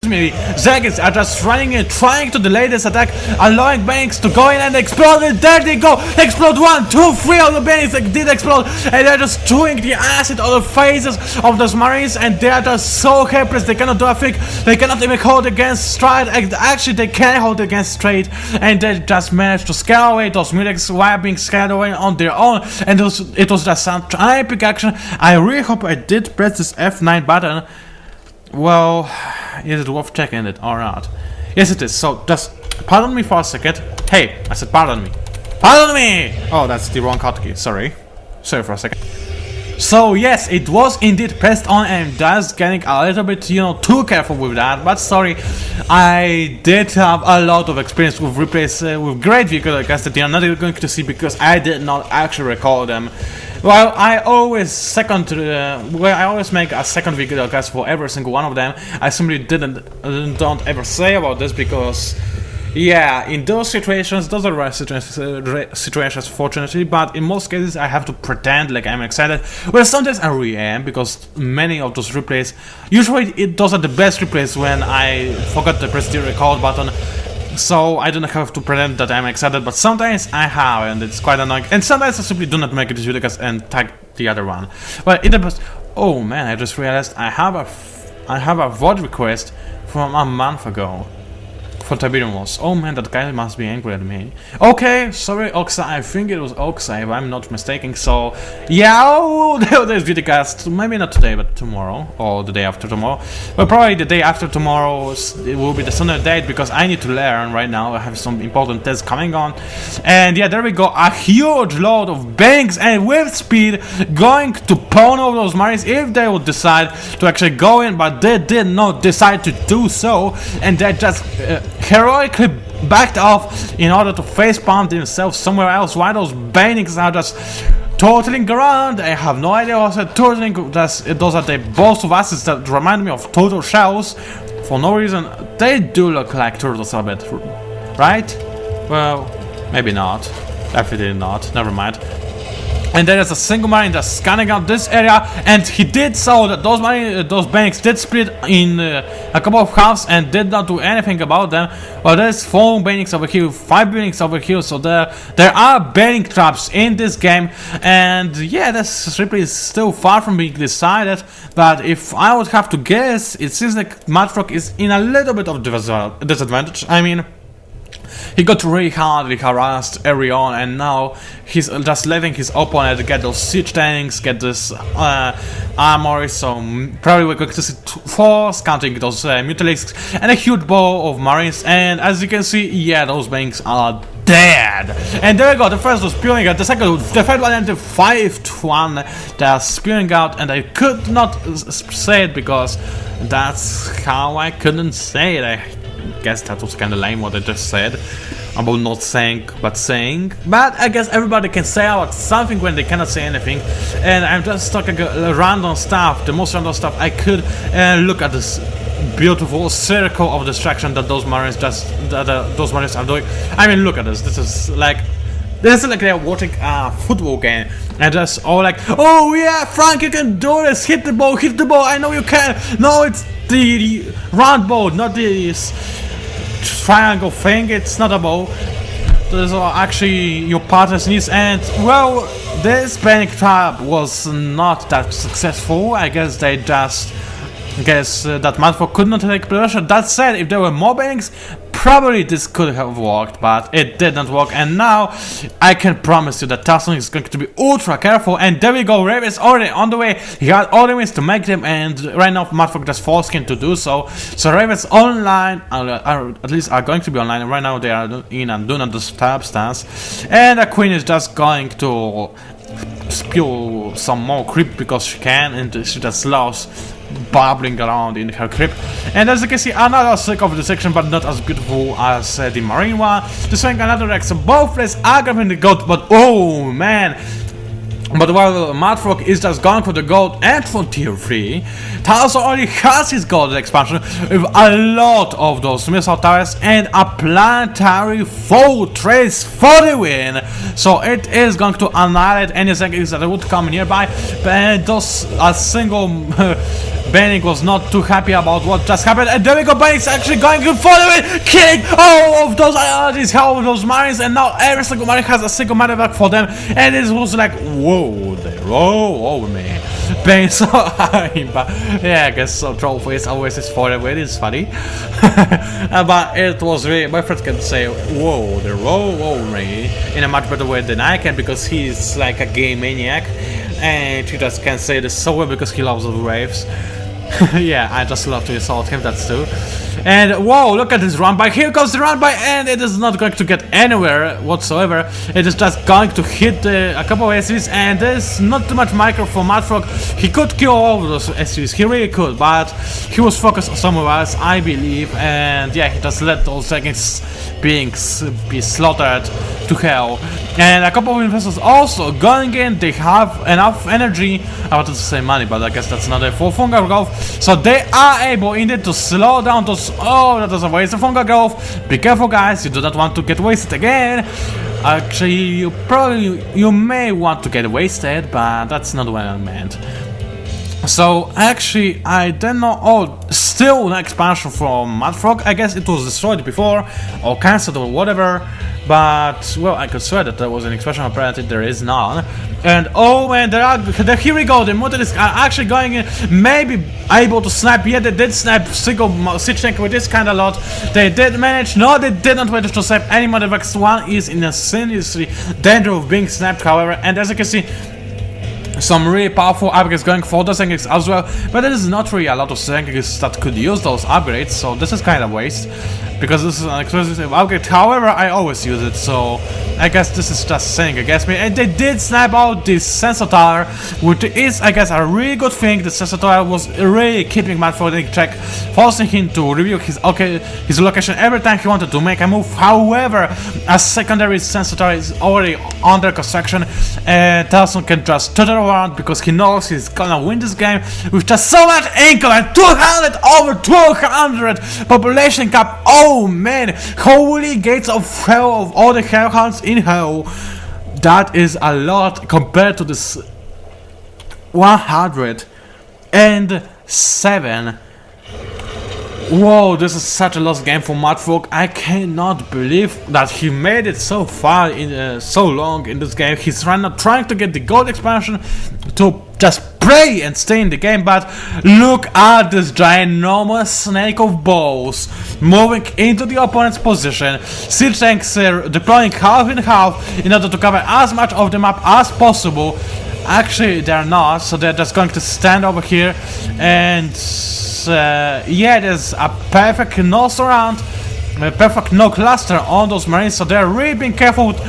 ultimately Zagis are just running in, trying to delay this attack, allowing Banks to go in and explode, and there they go! Explode 1, 2, 3 of the Banks that did explode, and they're just throwing the acid on the faces of those Marines, and they are just so helpless, they cannot do a thing, they cannot even hold against Stride, actually they can hold against Straight, and they just managed to scare away those Mulex while being scared away on their own, and it was just an epic action. I really hope I did press this F9 button. Well, is it worth checking it or not? Yes it is, so just pardon me for a second. Hey, I said pardon me. Pardon me! Oh, that's the wrong hotkey, sorry. Sorry for a second. So yes, it was indeed pressed on, and just getting a little bit, you know, too careful with that, but sorry, I did have a lot of experience with replays with great vehicle guys that you're not going to see because I did not actually record them. Well, I always make a second vehicle guys for every single one of them. I simply don't ever say about this because yeah, in those situations, those are rare situations fortunately, but in most cases I have to pretend like I'm excited. Well, sometimes I really am, because many of those replays, usually those are the best replays when I forgot to press the record button, so I don't have to pretend that I'm excited, but sometimes I have, and it's quite annoying, and sometimes I simply do not make it to video and tag the other one. Well, it depends. Oh man, I just realized I have a VoD request from a month ago. For Tiberium Wars. Oh man, that guy must be angry at me. Okay, sorry Oxa, I think it was Oxa if I'm not mistaken, so yeah, oh, there's videocast, maybe not today but tomorrow, or the day after tomorrow, but probably the day after tomorrow it will be the sooner date, because I need to learn right now, I have some important tests coming on, and yeah, there we go, a huge load of banks, and with speed, going to pawn over those Marines if they would decide to actually go in, but they did not decide to do so, and they just heroically backed off in order to facepalm themselves somewhere else, while those Banings are just totaling around. I have no idea what they're totaling. Those are the balls of acids that remind me of total shells. For no reason, they do look like turtles a bit, right? Well, maybe not. Definitely not. Never mind. And there is a single Marine just scanning out this area, and he did so that those banks did split in a couple of halves and did not do anything about them. Well, there's 4 banings over here, 5 banings over here, so there are banning traps in this game, and yeah, this replay is still far from being decided, but if I would have to guess, it seems like Madfrog is in a little bit of disadvantage. I mean, he got really hardly harassed early on, and now he's just letting his opponent get those siege tanks, get this armory, so probably we're going to see 4 scouting those mutilates, and a huge bow of Marines, and as you can see, yeah, those banks are dead. And there we go, the first was spewing out, the third one, and the 5th one, they're spewing out, and I could not say it because that's how I couldn't say it. I guess that was kind of lame what I just said about not saying but saying, but I guess everybody can say about something when they cannot say anything, and I'm just talking random stuff, the most random stuff I could. Look at this beautiful circle of distraction that those Marines are doing. I mean, look at this. This is like they're watching a football game, and just all like, oh yeah, Frank, you can do this, hit the ball, I know you can. No, it's the round ball, not this triangle thing. It's not a ball. Those are actually your partner's needs, and well, this panic trap was not that successful. I guess they just that Madfrog could not take pressure. That said, if there were more banks, probably this could have worked, but it did not work, and now I can promise you that Tasson is going to be ultra careful, and there we go, Raven's already on the way. He had all the means to make them, and right now Madfrog just forced him to do so. So Raven's online, or at least are going to be online, and right now they are in a do not disturb stance, and the Queen is just going to spew some more creep because she can, and she just loves bubbling around in her crypt. And as you can see, another sick of the section, but not as beautiful as the Marine one. Destroying another Rex. So both players are grabbing the gold, but oh man. But while Madfrog is just going for the gold and for tier 3, Talos already has his gold expansion with a lot of those missile towers and a planetary fortress for the win. So it is going to annihilate any seconds that would come nearby, and those a single Benning was not too happy about what just happened, and there we go, Benning's actually going for the win, killing all of those IRGs, all of those Marines, and now every single Marine has a single medevac for them, and it was like, whoa, they roll over me. Benning so high, but yeah, I guess so. Trophies always is for the win, it's funny. But it was really, my friend can say, whoa, they roll over me in a much better way than I can, because he's like a game maniac, and he just can say this so well because he loves the waves. Yeah, I just love to insult him, that's true. And whoa, look at this run by. Here comes the run by, and it is not going to get anywhere whatsoever. It is just going to hit a couple of SUVs, and there's not too much micro for Madfrog. He could kill all of those SUVs, he really could, but he was focused somewhere else, I believe, and yeah, he just let those seconds be slaughtered to hell. And a couple of investors also going in, they have enough energy, I wanted to say money, but I guess that's not a full fungal growth, so they are able indeed to slow down those. Oh, that was a waste of fungal growth. Be careful, guys, you do not want to get wasted again. Actually, you may want to get wasted, but that's not what I meant. So actually, I don't know. Oh, still an expansion from Madfrog. I guess it was destroyed before or cancelled or whatever. But well, I could swear that there was an expansion. Apparently, there is none. And oh man, here we go. The Mutants are actually going in, maybe able to snipe. Yeah, they did snipe single siege tank with this kind of lot. They did manage. No, they did not manage to snipe any Motherfuckers. One is in a seriously danger of being sniped, however. And as you can see, some really powerful upgrades going for those tanks as well, but there is not really a lot of tanks that could use those upgrades, so this is kind of waste, because this is an exclusive upgrade. However, I always use it, so I guess this is just saying against me. And they did snipe out this sensor tower, which is, I guess, a really good thing. The sensor tower was really keeping Madfrog in check, forcing him to review his location every time he wanted to make a move. However, a secondary sensor tower is already under construction, and Telson can just turn around because he knows he's gonna win this game with just so much income and 200 over 200 population cap. Oh man, holy gates of hell, of all the hellhounds in hell. That is a lot compared to this 107. Whoa, this is such a lost game for Madfrog. I cannot believe that he made it so far in so long in this game. He's trying to get the gold expansion to just pray and stay in the game, but look at this ginormous snake of balls moving into the opponent's position. Siege tanks deploying half in half in order to cover as much of the map as possible. Actually, they're not, so they're just going to stand over here, and yeah, there's a perfect no surround, a perfect no cluster on those Marines, so they're really being careful with